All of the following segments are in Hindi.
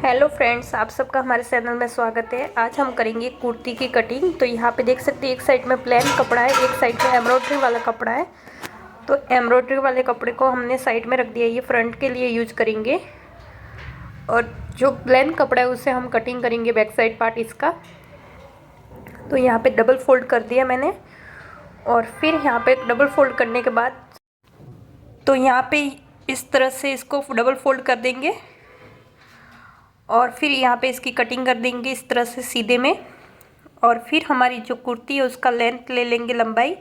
हेलो फ्रेंड्स, आप सबका हमारे चैनल में स्वागत है। आज हम करेंगे कुर्ती की कटिंग। तो यहाँ पे देख सकते हैं एक साइड में प्लेन कपड़ा है, एक साइड में एम्ब्रॉयडरी वाला कपड़ा है। तो एम्ब्रॉयडरी वाले कपड़े को हमने साइड में रख दिया, ये फ्रंट के लिए यूज करेंगे। और जो प्लेन कपड़ा है उससे हम कटिंग करेंगे बैक साइड पार्ट इसका। तो यहाँ पे डबल फोल्ड कर दिया मैंने, और फिर यहाँ पे डबल फोल्ड करने के बाद तो यहाँ पे इस तरह से इसको डबल फोल्ड कर देंगे और फिर यहाँ पे इसकी कटिंग कर देंगे इस तरह से सीधे में। और फिर हमारी जो कुर्ती है उसका लेंथ ले लेंगे, लंबाई।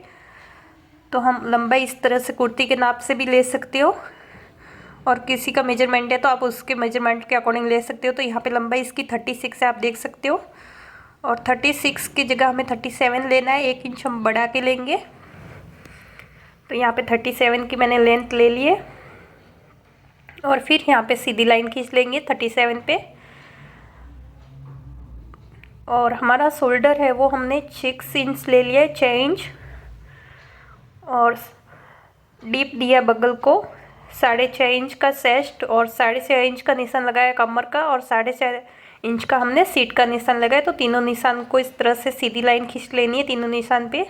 तो हम लंबाई इस तरह से कुर्ती के नाप से भी ले सकते हो, और किसी का मेजरमेंट है तो आप उसके मेजरमेंट के अकॉर्डिंग ले सकते हो। तो यहाँ पे लंबाई इसकी 36 है, आप देख सकते हो। और 36 की जगह हमें 37 लेना है, 1 इंच हम बढ़ा के लेंगे। तो यहाँ पे 37 की मैंने लेंथ ले ली है, और फिर यहाँ पे सीधी लाइन खींच लेंगे 37 पे। और हमारा शोल्डर है वो हमने 6 इंच ले लिया है, 6 इंच। और डीप दिया बगल को 6.5 इंच का चेस्ट, और 6.5 इंच का निशान लगाया कमर का, और 6.5 इंच का हमने सीट का निशान लगाया। तो तीनों निशान को इस तरह से सीधी लाइन खींच लेनी है तीनों निशान पे।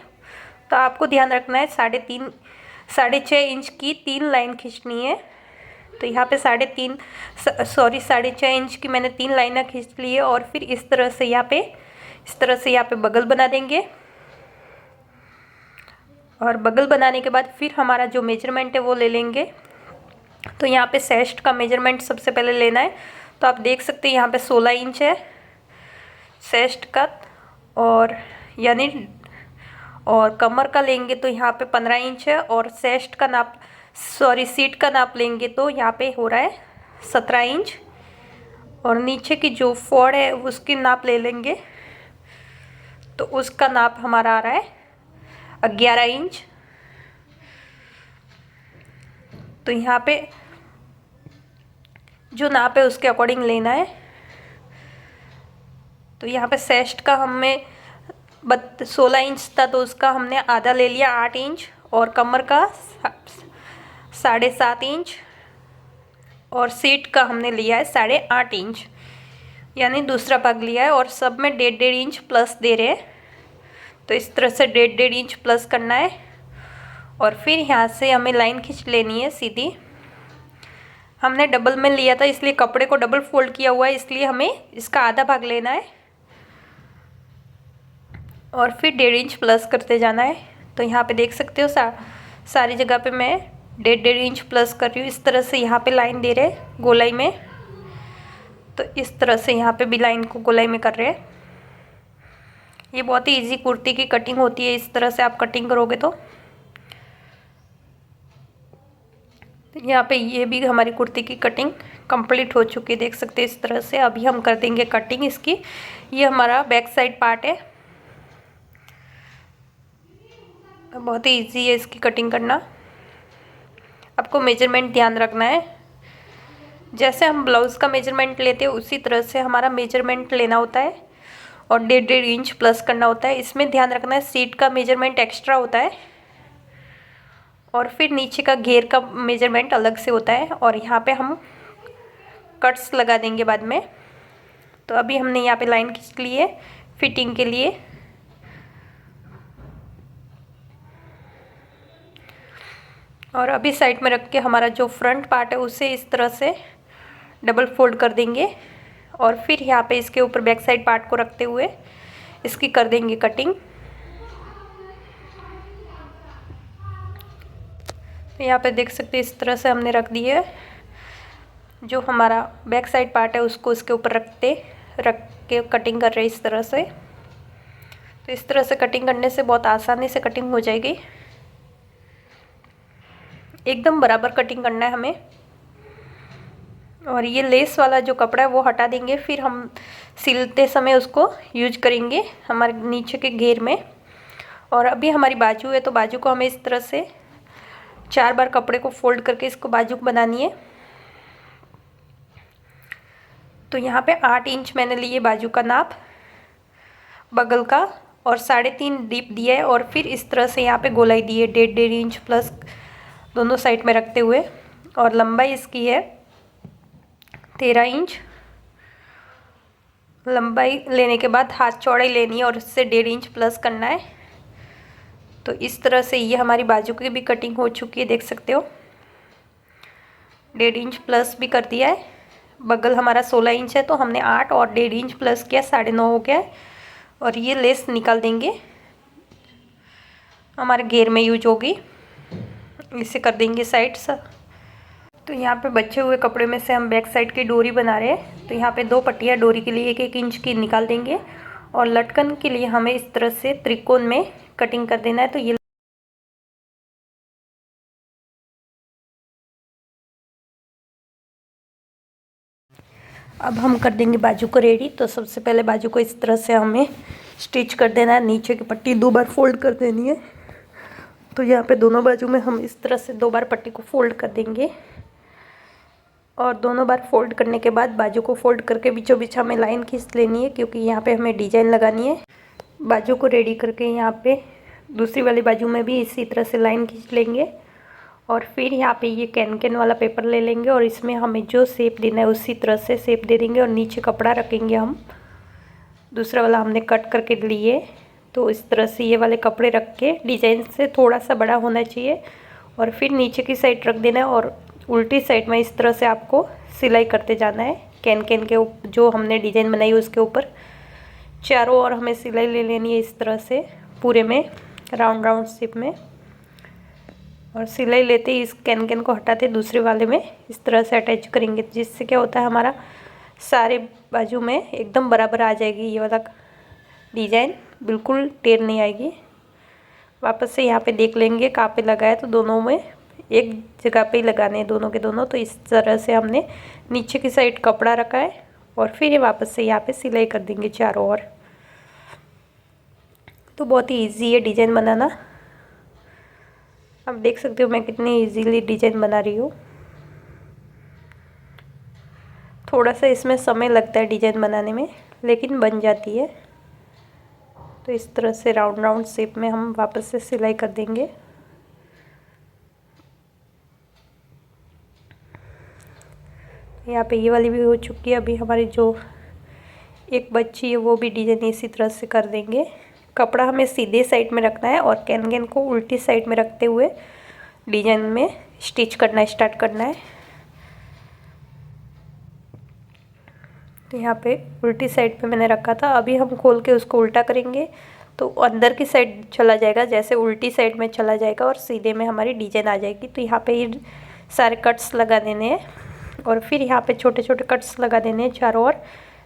तो आपको ध्यान रखना है 6.5 इंच की 3 लाइन खींचनी है। तो यहाँ पे 6.5 इंच की मैंने 3 लाइनें खींच ली है। और फिर इस तरह से यहाँ पे बगल बना देंगे। और बगल बनाने के बाद फिर हमारा जो मेजरमेंट है वो ले लेंगे। तो यहाँ पे चेस्ट का मेजरमेंट सबसे पहले लेना है। तो आप देख सकते हैं यहाँ पे 16 इंच है चेस्ट का, और कमर का लेंगे तो यहाँ पे 15 इंच है। और सीट का नाप लेंगे तो यहाँ पे हो रहा है 17 इंच। और नीचे की जो फोड़ है उसकी नाप ले लेंगे, तो उसका नाप हमारा आ रहा है 11 इंच। तो यहाँ पे जो नाप है उसके अकॉर्डिंग लेना है। तो यहाँ पे चेस्ट का हमें 16 इंच था, तो उसका हमने आधा ले लिया 8 इंच। और कमर का 7.5 इंच, और सीट का हमने लिया है 8.5 इंच, यानी दूसरा भाग लिया है। और सब में 1.5 इंच प्लस दे रहे हैं। तो इस तरह से 1.5 इंच प्लस करना है। और फिर यहाँ से हमें लाइन खींच लेनी है सीधी। हमने डबल में लिया था इसलिए कपड़े को डबल फोल्ड किया हुआ है, इसलिए हमें इसका आधा भाग लेना है और फिर 1.5 इंच प्लस करते जाना है। तो यहाँ पे देख सकते हो सारी जगह पे मैं 1.5 इंच प्लस कर रही हूँ। इस तरह से यहाँ पे लाइन दे रहे हैं गोलाई में। तो इस तरह से यहाँ पे भी लाइन को गोलाई में कर रहे हैं। ये बहुत ही इजी कुर्ती की कटिंग होती है, इस तरह से आप कटिंग करोगे तो। यहाँ पे ये भी हमारी कुर्ती की कटिंग कंप्लीट हो चुकी है, देख सकते हैं इस तरह से। अभी हम कर देंगे कटिंग इसकी। ये हमारा बैक साइड पार्ट है, बहुत ही इजी है इसकी कटिंग करना। आपको मेजरमेंट ध्यान रखना है, जैसे हम ब्लाउज़ का मेजरमेंट लेते हैं उसी तरह से हमारा मेजरमेंट लेना होता है। और 1.5 इंच प्लस करना होता है। इसमें ध्यान रखना है सीट का मेजरमेंट एक्स्ट्रा होता है, और फिर नीचे का घेर का मेजरमेंट अलग से होता है। और यहाँ पे हम कट्स लगा देंगे बाद में। तो अभी हमने यहाँ पे लाइन खींच ली है फिटिंग के लिए। और अभी साइड में रख के हमारा जो फ्रंट पार्ट है उसे इस तरह से डबल फोल्ड कर देंगे। और फिर यहाँ पे इसके ऊपर बैक साइड पार्ट को रखते हुए इसकी कर देंगे कटिंग। तो यहाँ पे देख सकते हैं इस तरह से हमने रख दी है। जो हमारा बैक साइड पार्ट है उसको इसके ऊपर रख के कटिंग कर रहे हैं इस तरह से। तो इस तरह से कटिंग करने से बहुत आसानी से कटिंग हो जाएगी। एकदम बराबर कटिंग करना है हमें। और ये लेस वाला जो कपड़ा है वो हटा देंगे, फिर हम सिलते समय उसको यूज करेंगे हमारे नीचे के घेर में। और अभी हमारी बाजू है, तो बाजू को हमें इस तरह से 4 बार कपड़े को फोल्ड करके इसको बाजू को बनानी है। तो यहाँ पे 8 इंच मैंने लिए बाजू का नाप बगल का, और 3.5 डीप दिया है। और फिर इस तरह से यहाँ पे गोलाई दी है 1.5 इंच प्लस दोनों साइड में रखते हुए। और लंबाई इसकी है 13 इंच। लंबाई लेने के बाद हाथ चौड़ाई लेनी है और उससे 1.5 इंच प्लस करना है। तो इस तरह से ये हमारी बाजू की भी कटिंग हो चुकी है, देख सकते हो 1.5 इंच प्लस भी कर दिया है। बगल हमारा 16 इंच है तो हमने 8 और 1.5 इंच प्लस किया, 9.5 हो गया है। और ये लेस निकाल देंगे, हमारे घेर में यूज होगी, इसे कर देंगे साइड सा। तो यहाँ पे बचे हुए कपड़े में से हम बैक साइड की डोरी बना रहे हैं। तो यहाँ पे 2 पट्टियाँ डोरी के लिए 1-1 इंच की निकाल देंगे और लटकन के लिए हमें इस तरह से त्रिकोण में कटिंग कर देना है। तो ये अब हम कर देंगे बाजू को रेडी। तो सबसे पहले बाजू को इस तरह से हमें स्टिच कर देना है, नीचे की पट्टी 2 बार फोल्ड कर देनी है। तो यहाँ पे दोनों बाजू में हम इस तरह से 2 बार पट्टी को फोल्ड कर देंगे और दोनों बार फोल्ड करने के बाद बाजू को फोल्ड करके बीचों बीच हमें लाइन खींच लेनी है, क्योंकि यहाँ पे हमें डिजाइन लगानी है। बाजू को रेडी करके यहाँ पे दूसरी वाली बाजू में भी इसी तरह से लाइन खींच लेंगे और फिर यहाँ पे ये कैन वाला पेपर ले लेंगे और इसमें हमें जो शेप देना है उसी तरह से शेप दे देंगे और नीचे कपड़ा रखेंगे हम। दूसरा वाला हमने कट करके लिए, तो इस तरह से ये वाले कपड़े रख के डिजाइन से थोड़ा सा बड़ा होना चाहिए और फिर नीचे की साइड रख देना है और उल्टी साइड में इस तरह से आपको सिलाई करते जाना है। कैन के जो हमने डिजाइन बनाई उसके ऊपर चारों ओर हमें सिलाई ले लेनी है इस तरह से पूरे में राउंड शेप में। और सिलाई लेते ही इस कैन को हटाते दूसरे वाले में इस तरह से अटैच करेंगे, जिससे क्या होता है हमारा सारे बाजू में एकदम बराबर आ जाएगी। ये वाला डिजाइन बिल्कुल टेढ़ नहीं आएगी। वापस से यहाँ पे देख लेंगे कहाँ पे लगा है, तो दोनों में एक जगह पे ही लगाने हैं दोनों के दोनों। तो इस तरह से हमने नीचे की साइड कपड़ा रखा है और फिर वापस से यहाँ पे सिलाई कर देंगे चारों ओर। तो बहुत ही ईजी है डिजाइन बनाना। आप देख सकते हो मैं कितनी इजीली डिजाइन बना रही हूँ। थोड़ा सा इसमें समय लगता है डिजाइन बनाने में, लेकिन बन जाती है। तो इस तरह से राउंड शेप में हम वापस से सिलाई कर देंगे। यहाँ पे ये वाली भी हो चुकी है। अभी हमारी जो एक बच्ची है वो भी डिजाइन इसी तरह से कर देंगे। कपड़ा हमें सीधे साइड में रखना है और कैन को उल्टी साइड में रखते हुए डिजाइन में स्टिच करना स्टार्ट करना है। तो यहाँ पे उल्टी साइड पे मैंने रखा था, अभी हम खोल के उसको उल्टा करेंगे तो अंदर की साइड चला जाएगा, जैसे उल्टी साइड में चला जाएगा और सीधे में हमारी डिजाइन आ जाएगी। तो यहाँ पे ये सारे कट्स लगा देने हैं और फिर यहाँ पे छोटे छोटे कट्स लगा देने हैं चारों ओर।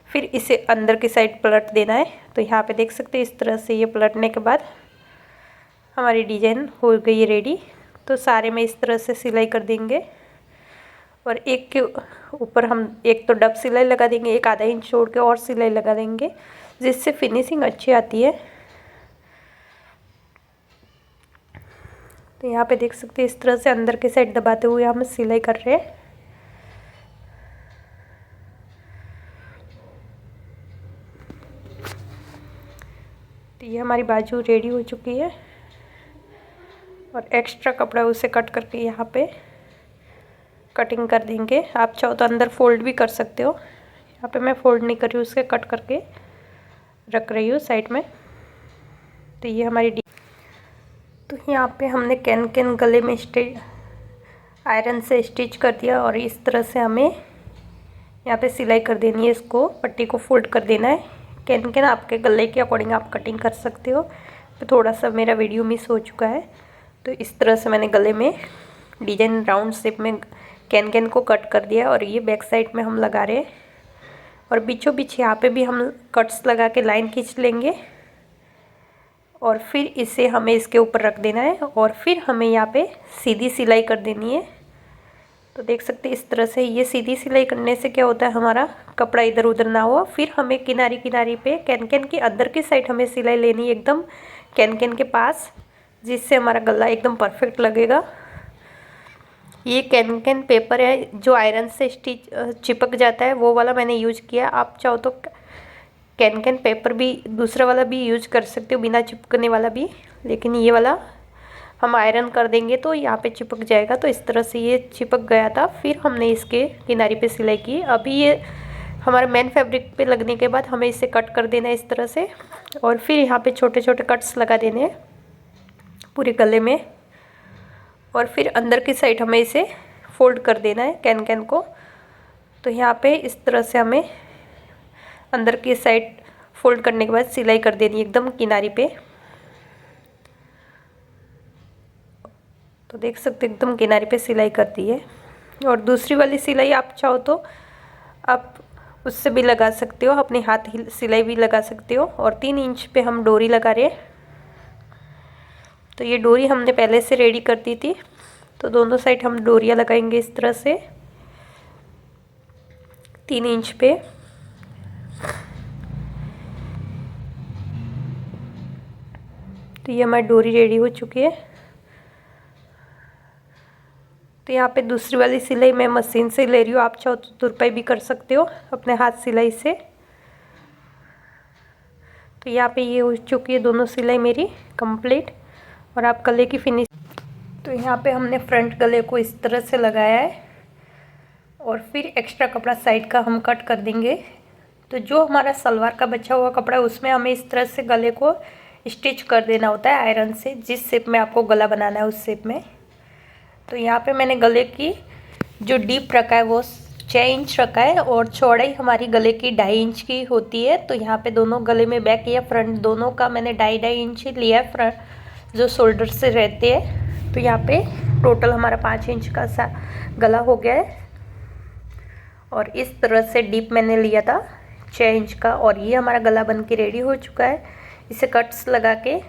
फिर इसे अंदर की साइड पलट देना है। तो यहाँ पे देख सकते हैं इस तरह से ये पलटने के बाद हमारी डिजाइन हो गई है रेडी। तो सारे में इस तरह से सिलाई कर देंगे और एक के ऊपर हम एक तो डब सिलाई लगा देंगे, एक आधा इंच छोड़ के और सिलाई लगा देंगे, जिससे फिनिशिंग अच्छी आती है। तो यहाँ पे देख सकते हैं इस तरह से अंदर की साइड दबाते हुए हम सिलाई कर रहे हैं। तो ये हमारी बाजू रेडी हो चुकी है और एक्स्ट्रा कपड़ा उसे कट करके यहाँ पे कटिंग कर देंगे। आप चाहो तो अंदर फोल्ड भी कर सकते हो। यहाँ पे मैं फोल्ड नहीं कर रही हूँ, उसके कट करके रख रही हूँ साइड में। तो ये हमारी तो यहाँ पे हमने कैन गले में आयरन से स्टिच कर दिया और इस तरह से हमें यहाँ पे सिलाई कर देनी है। इसको पट्टी को फोल्ड कर देना है। कैन आपके गले के अकॉर्डिंग आप कटिंग कर सकते हो। तो थोड़ा सा मेरा वीडियो मिस हो चुका है, तो इस तरह से मैंने गले में डिजाइन राउंड शेप में कैन को कट कर दिया और ये बैक साइड में हम लगा रहे हैं और बीचों बीच यहाँ पे भी हम कट्स लगा के लाइन खींच लेंगे और फिर इसे हमें इसके ऊपर रख देना है और फिर हमें यहाँ पे सीधी सिलाई कर देनी है। तो देख सकते हैं इस तरह से ये सीधी सिलाई करने से क्या होता है हमारा कपड़ा इधर उधर ना हो। फिर हमें किनारी पे कैन के अंदर की साइड हमें सिलाई लेनी है एकदम कैन के पास, जिससे हमारा गला एकदम परफेक्ट लगेगा। ये कैन पेपर है जो आयरन से स्टिच चिपक जाता है, वो वाला मैंने यूज किया। आप चाहो तो कैन पेपर भी दूसरा वाला भी यूज कर सकते हो, बिना चिपकने वाला भी, लेकिन ये वाला हम आयरन कर देंगे तो यहाँ पे चिपक जाएगा। तो इस तरह से ये चिपक गया था, फिर हमने इसके किनारे पे सिलाई की। अभी ये हमारे मेन फैब्रिक पे लगने के बाद हमें इसे कट कर देना है इस तरह से, और फिर यहाँ पे छोटे छोटे कट्स लगा देने हैं पूरे गले में, और फिर अंदर की साइड हमें इसे फोल्ड कर देना है कैन कैन को। तो यहाँ पे इस तरह से हमें अंदर की साइड फोल्ड करने के बाद सिलाई कर देनी है एकदम किनारी पे। तो देख सकते एकदम किनारे पे सिलाई कर दी है। और दूसरी वाली सिलाई आप चाहो तो आप उससे भी लगा सकते हो, अपने हाथ सिलाई भी लगा सकते हो। और 3 इंच पे हम डोरी लगा रहे हैं। तो ये डोरी हमने पहले से रेडी कर दी थी, तो दोनों साइड हम डोरियाँ लगाएंगे इस तरह से 3 इंच पे। तो ये हमारी डोरी रेडी हो चुकी है। तो यहाँ पे दूसरी वाली सिलाई मैं मशीन से ले रही हूँ, आप चाहो तो तुरपाई भी कर सकते हो अपने हाथ सिलाई से। तो यहाँ पे ये हो चुकी है दोनों सिलाई मेरी कंप्लीट। और आप गले की फिनिश, तो यहाँ पे हमने फ्रंट गले को इस तरह से लगाया है, और फिर एक्स्ट्रा कपड़ा साइड का हम कट कर देंगे। तो जो हमारा सलवार का बचा हुआ कपड़ा है उसमें हमें इस तरह से गले को स्टिच कर देना होता है आयरन से, जिस शेप में आपको गला बनाना है उस शेप में। तो यहाँ पे मैंने गले की जो डीप रखा है वो 6 इंच रखा है, और चौड़ाई हमारी गले की 2.5 इंच की होती है। तो यहाँ पे दोनों गले में बैक या फ्रंट दोनों का मैंने 2.5 इंच लिया है, फ्रंट जो शोल्डर से रहते हैं। तो यहाँ पे टोटल हमारा 5 इंच का सा गला हो गया है। और इस तरह से डीप मैंने लिया था 6 इंच का, और ये हमारा गला बन के रेडी हो चुका है। इसे कट्स लगा के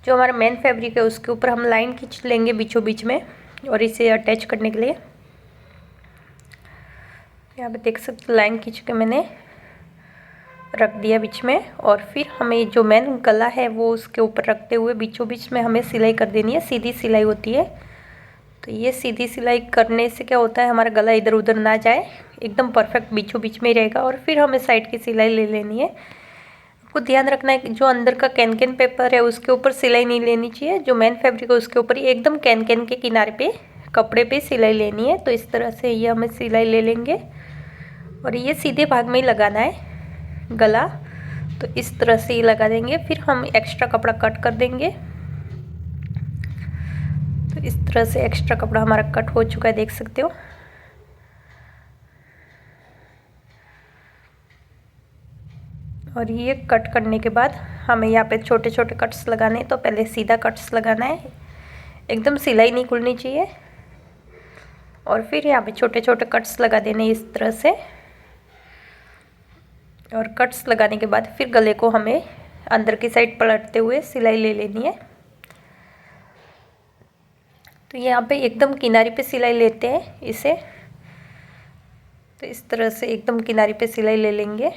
जो हमारा मेन फैब्रिक है उसके ऊपर हम लाइन खींच लेंगे बीचों बीच में, और इसे अटैच करने के लिए यहाँ पे देख सकते लाइन खींच के मैंने रख दिया बीच में। और फिर हमें जो मेन गला है वो उसके ऊपर रखते हुए बीचों बीच में हमें सिलाई कर देनी है, सीधी सिलाई होती है। तो ये सीधी सिलाई करने से क्या होता है, हमारा गला इधर उधर ना जाए, एकदम परफेक्ट बीचों बीच में ही रहेगा। और फिर हमें साइड की सिलाई ले लेनी है। आपको ध्यान रखना है कि जो अंदर का कैन कैन पेपर है उसके ऊपर सिलाई नहीं लेनी चाहिए, जो मेन फैब्रिक है उसके ऊपर ही एकदम कैन कैन के किनारे पे कपड़े पे सिलाई लेनी है। तो इस तरह से ये हमें सिलाई ले लेंगे, और ये सीधे भाग में ही लगाना है गला। तो इस तरह से ही लगा देंगे, फिर हम एक्स्ट्रा कपड़ा कट कर देंगे। तो इस तरह से एक्स्ट्रा कपड़ा हमारा कट हो चुका है, देख सकते हो। और ये कट करने के बाद हमें यहाँ पे छोटे छोटे कट्स लगाने हैं। तो पहले सीधा कट्स लगाना है, एकदम सिलाई नहीं खुलनी चाहिए। और फिर यहाँ पे छोटे छोटे कट्स लगा देने इस तरह से। और कट्स लगाने के बाद फिर गले को हमें अंदर की साइड पलटते हुए सिलाई ले लेनी है। तो यहाँ पे एकदम किनारी पे सिलाई लेते हैं इसे। तो इस तरह से एकदम किनारी पे सिलाई ले लेंगे।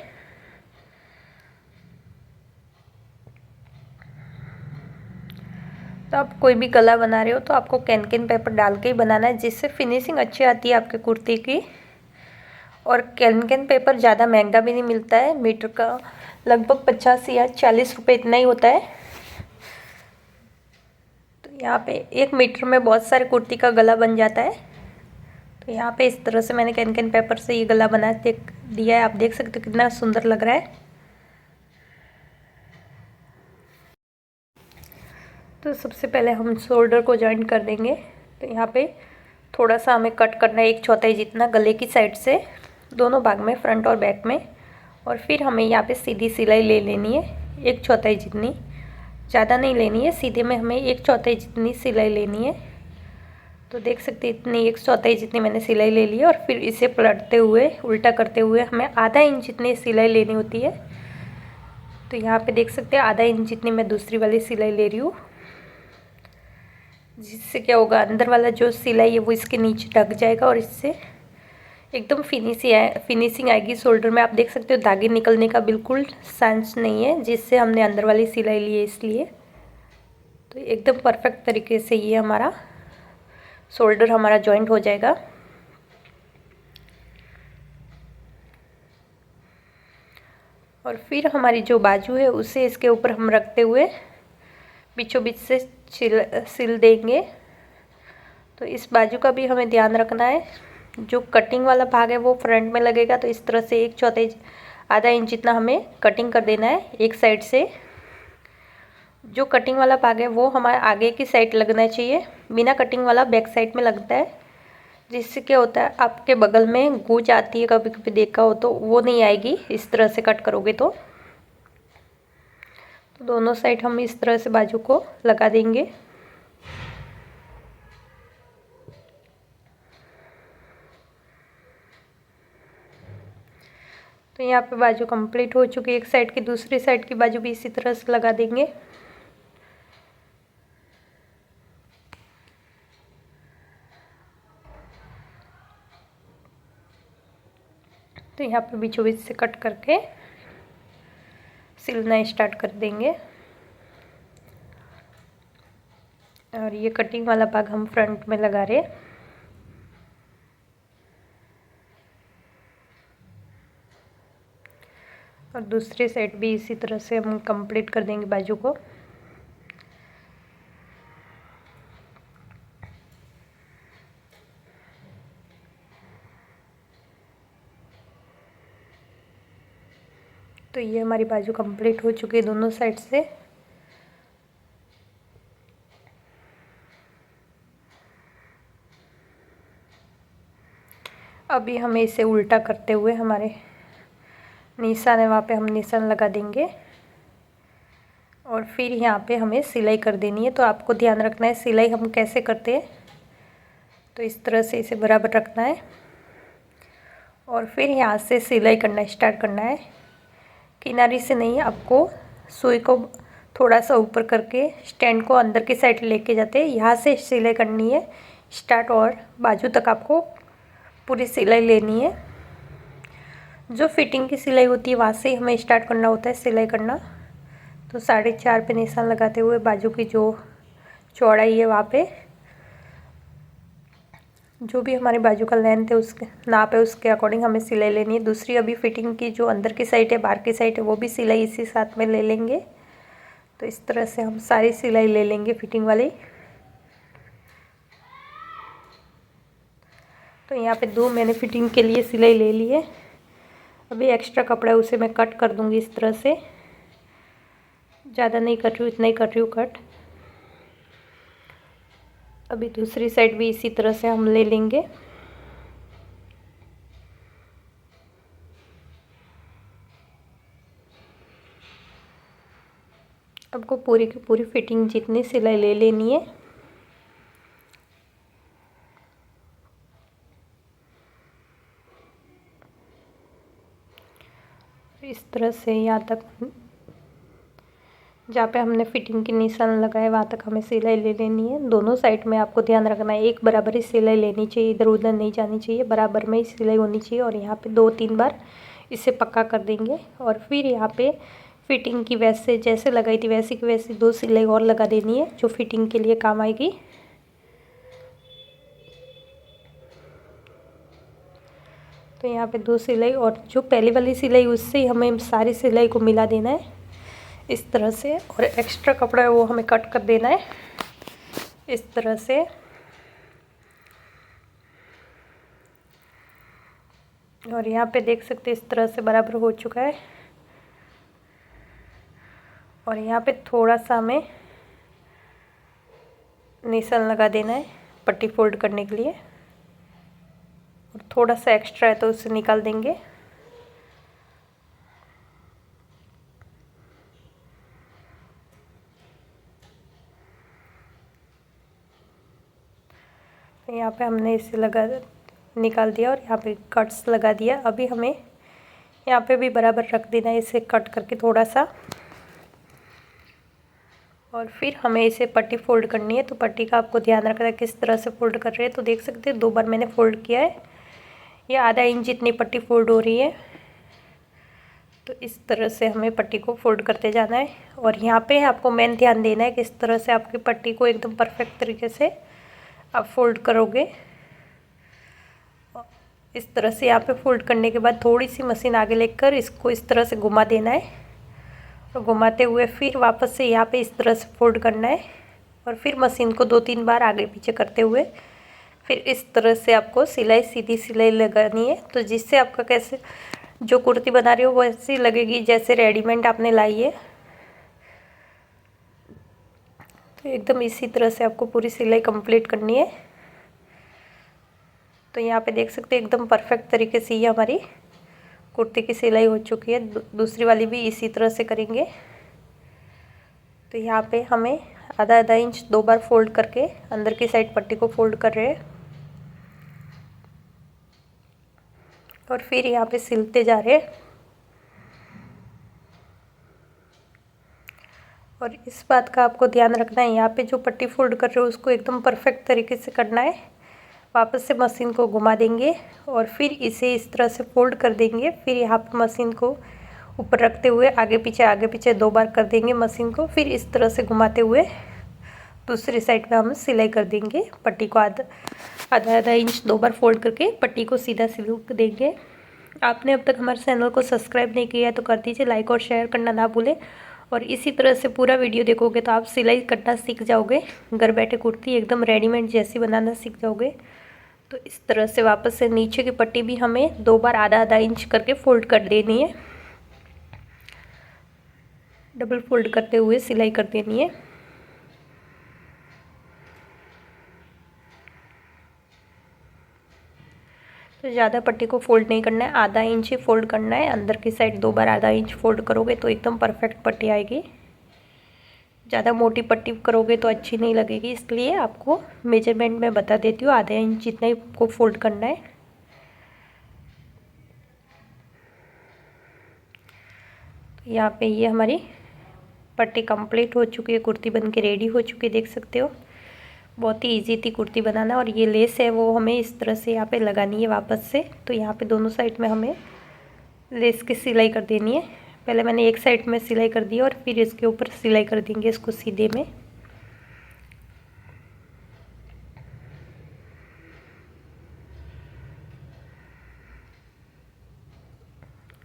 तो आप कोई भी गला बना रहे हो तो आपको कैन कैन पेपर डाल के ही बनाना है, जिससे फिनिशिंग अच्छी आती है आपके कुर्ती की। और कैन कैन पेपर ज़्यादा महंगा भी नहीं मिलता है, मीटर का लगभग 50 या 40 रुपये इतना ही होता है। तो यहाँ पे 1 मीटर में बहुत सारे कुर्ती का गला बन जाता है। तो यहाँ पे इस तरह से मैंने कैन कैन पेपर से ये गला बना दिया है। आप देख सकते हो कितना सुंदर लग रहा है। तो सबसे पहले हम शोल्डर को जॉइंट कर देंगे। तो यहाँ पे थोड़ा सा हमें कट करना है 1/4 जितना गले की साइड से, दोनों भाग में, फ्रंट और बैक में। और फिर हमें यहाँ पे सीधी सिलाई ले लेनी है 1/4 जितनी, ज़्यादा नहीं लेनी है, सीधे में हमें 1/4 जितनी सिलाई लेनी है। तो देख सकते इतनी 1/4 जितनी मैंने सिलाई ले ली है। और फिर इसे पलटते हुए उल्टा करते हुए हमें आधा इंच जितनी सिलाई लेनी होती है। तो यहाँ पे देख सकते हैं आधा इंच जितनी मैं दूसरी वाली सिलाई ले रही हूँ, जिससे क्या होगा, अंदर वाला जो सिलाई है वो इसके नीचे ढक जाएगा, और इससे एकदम फिनिशिंग आएगी शोल्डर में। आप देख सकते हो धागे निकलने का बिल्कुल चांस नहीं है, जिससे हमने अंदर वाली सिलाई ली है इसलिए। तो एकदम परफेक्ट तरीके से ये हमारा शोल्डर हमारा जॉइंट हो जाएगा। और फिर हमारी जो बाजू है उसे इसके ऊपर हम रखते हुए बीचों बीच से सिल देंगे। तो इस बाजू का भी हमें ध्यान रखना है जो कटिंग वाला भाग है वो फ्रंट में लगेगा, तो इस तरह से 1/4 आधा इंच जितना हमें कटिंग कर देना है एक साइड से। जो कटिंग वाला भाग है वो हमारे आगे की साइड लगना चाहिए, बिना कटिंग वाला बैक साइड में लगता है, जिससे क्या होता है आपके बगल में गूंज आती है, कभी कभी देखा हो तो वो नहीं आएगी इस तरह से कट करोगे तो दोनों साइड हम इस तरह से बाजू को लगा देंगे। तो यहाँ पे बाजू कंप्लीट हो चुकी है एक साइड की, दूसरी साइड की बाजू भी इसी तरह से लगा देंगे। तो यहाँ पे बीचों बीच से कट करके सिलना स्टार्ट कर देंगे। और ये कटिंग वाला भाग हम फ्रंट में लगा रहे हैं। और दूसरी साइड भी इसी तरह से हम कंप्लीट कर देंगे बाजू को। तो ये हमारी बाजू कंप्लीट हो चुकी है दोनों साइड से। अभी हमें इसे उल्टा करते हुए हमारे निशान है वहाँ पे हम निशान लगा देंगे और फिर यहाँ पे हमें सिलाई कर देनी है। तो आपको ध्यान रखना है सिलाई हम कैसे करते हैं, तो इस तरह से इसे बराबर रखना है और फिर यहाँ से सिलाई करना स्टार्ट करना है। किनारी से नहीं, आपको सुई को थोड़ा सा ऊपर करके स्टैंड को अंदर की साइड लेके जाते हैं, यहाँ से सिलाई करनी है स्टार्ट और बाजू तक आपको पूरी सिलाई लेनी है। जो फिटिंग की सिलाई होती है वहाँ से ही हमें स्टार्ट करना होता है सिलाई करना। तो 4.5 पे निशान लगाते हुए बाजू की जो चौड़ाई है वहाँ पे जो भी हमारी बाजू का लेंथ है उसके नाप है उसके अकॉर्डिंग हमें सिलाई लेनी है। दूसरी अभी फिटिंग की जो अंदर की साइड है बाहर की साइड है वो भी सिलाई इसी साथ में ले लेंगे। तो इस तरह से हम सारी सिलाई ले लेंगे फिटिंग वाली। तो यहाँ पे 2 मैंने फिटिंग के लिए सिलाई ले ली है। अभी एक्स्ट्रा कपड़ा है उसे मैं कट कर दूँगी इस तरह से, ज़्यादा नहीं कर रही हूँ, इतना ही कर रही हूँ कट। अभी दूसरी साइड भी इसी तरह से हम ले लेंगे। आपको पूरी की पूरी फिटिंग जितनी सिलाई ले लेनी है। इस तरह से यहाँ तक जहाँ पे हमने फिटिंग की निशान लगाए वहाँ तक हमें सिलाई ले लेनी है। दोनों साइड में आपको ध्यान रखना है एक बराबर ही सिलाई लेनी चाहिए, इधर उधर नहीं जानी चाहिए, बराबर में ही सिलाई होनी चाहिए। और यहाँ पे 2-3 बार इसे पक्का कर देंगे और फिर यहाँ पे फिटिंग की वैसे जैसे लगाई थी वैसे की वैसी 2 सिलाई और लगा देनी है जो फिटिंग के लिए काम आएगी। तो यहाँ पे 2 सिलाई और जो पहले वाली सिलाई उससे ही हमें सारी सिलाई को मिला देना है इस तरह से। और एक्स्ट्रा कपड़ा है वो हमें कट कर देना है इस तरह से। और यहाँ पे देख सकते हैं इस तरह से बराबर हो चुका है। और यहाँ पे थोड़ा सा हमें निशान लगा देना है पट्टी फोल्ड करने के लिए, और थोड़ा सा एक्स्ट्रा है तो उसे निकाल देंगे। तो यहाँ पे हमने इसे निकाल दिया और यहाँ पे कट्स लगा दिया। अभी हमें यहाँ पे भी बराबर रख देना है इसे कट करके थोड़ा सा, और फिर हमें इसे पट्टी फोल्ड करनी है। तो पट्टी का आपको ध्यान रखना है किस तरह से फोल्ड कर रहे हैं। तो देख सकते हैं 2 बार मैंने फोल्ड किया है, ये आधा इंच जितनी पट्टी फोल्ड हो रही है। तो इस तरह से हमें पट्टी को फोल्ड करते जाना है। और यहाँ पे आपको मेन ध्यान देना है किस तरह से आपकी पट्टी को एकदम परफेक्ट तरीके से आप फोल्ड करोगे। इस तरह से यहाँ पे फोल्ड करने के बाद थोड़ी सी मशीन आगे लेकर इसको इस तरह से घुमा देना है और घुमाते हुए फिर वापस से यहाँ पे इस तरह से फोल्ड करना है और फिर मशीन को 2-3 बार आगे पीछे करते हुए फिर इस तरह से आपको सिलाई सीधी सिलाई लगानी है, तो जिससे आपका कैसे जो कुर्ती बना रही हो वो ऐसी लगेगी जैसे रेडीमेड आपने लाई है। तो एकदम इसी तरह से आपको पूरी सिलाई कंप्लीट करनी है। तो यहाँ पे देख सकते हैं एकदम परफेक्ट तरीके से ये हमारी कुर्ती की सिलाई हो चुकी है। दूसरी वाली भी इसी तरह से करेंगे। तो यहाँ पे हमें आधा आधा इंच 2 बार फोल्ड करके अंदर की साइड पट्टी को फोल्ड कर रहे हैं और फिर यहाँ पे सिलते जा रहे हैं। और इस बात का आपको ध्यान रखना है, यहाँ पे जो पट्टी फोल्ड कर रहे हो उसको एकदम परफेक्ट तरीके से करना है। वापस से मशीन को घुमा देंगे और फिर इसे इस तरह से फोल्ड कर देंगे। फिर यहाँ पे मशीन को ऊपर रखते हुए आगे पीछे 2 बार कर देंगे मशीन को। फिर इस तरह से घुमाते हुए दूसरी साइड में हम सिलाई कर देंगे। पट्टी को आधा इंच 2 बार फोल्ड करके पट्टी को सीधा सिल देंगे। आपने अब तक हमारे चैनल को सब्सक्राइब नहीं किया है तो कर दीजिए, लाइक और शेयर करना ना भूलें। और इसी तरह से पूरा वीडियो देखोगे तो आप सिलाई करना सीख जाओगे। घर बैठे कुर्ती एकदम रेडीमेड जैसी बनाना सीख जाओगे। तो इस तरह से वापस से नीचे की पट्टी भी हमें 2 बार आधा इंच करके फोल्ड कर देनी है। डबल फोल्ड करते हुए सिलाई कर देनी है। तो ज़्यादा पट्टी को फोल्ड नहीं करना है, आधा इंच ही फोल्ड करना है। अंदर की साइड 2 बार आधा इंच फोल्ड करोगे तो एकदम परफेक्ट पट्टी आएगी। ज़्यादा मोटी पट्टी करोगे तो अच्छी नहीं लगेगी, इसलिए आपको मेजरमेंट में बता देती हूँ, आधा इंच जितना ही को फोल्ड करना है। तो यहाँ पे ये हमारी पट्टी कंप्लीट हो चुकी है, कुर्ती बन के रेडी हो चुकी है, देख सकते हो। बहुत ही इजी थी कुर्ती बनाना। और ये लेस है वो हमें इस तरह से यहाँ पे लगानी है वापस से। तो यहाँ पे दोनों साइड में हमें लेस की सिलाई कर देनी है। पहले मैंने एक साइड में सिलाई कर दी और फिर इसके ऊपर सिलाई कर देंगे इसको सीधे में।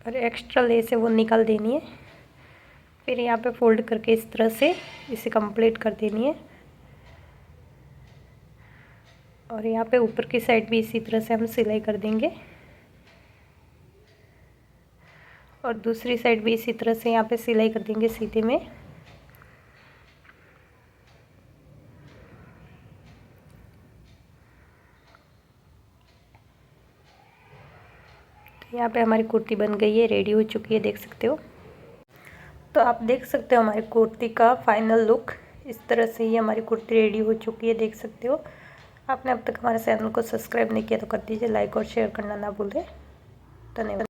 और एक्स्ट्रा लेस है वो निकाल देनी है। फिर यहाँ पे फोल्ड करके इस तरह से इसे कंप्लीट कर देनी है। और यहाँ पे ऊपर की साइड भी इसी तरह से हम सिलाई कर देंगे। और दूसरी साइड भी इसी तरह से यहाँ पे सिलाई कर देंगे सीधे में। तो यहाँ पे हमारी कुर्ती बन गई है, रेडी हो चुकी है, देख सकते हो। तो आप देख सकते हो हमारी कुर्ती का फाइनल लुक। इस तरह से ही हमारी कुर्ती रेडी हो चुकी है, देख सकते हो। आपने अब तक हमारे चैनल को सब्सक्राइब नहीं किया तो कर दीजिए, लाइक और शेयर करना ना भूलें। धन्यवाद।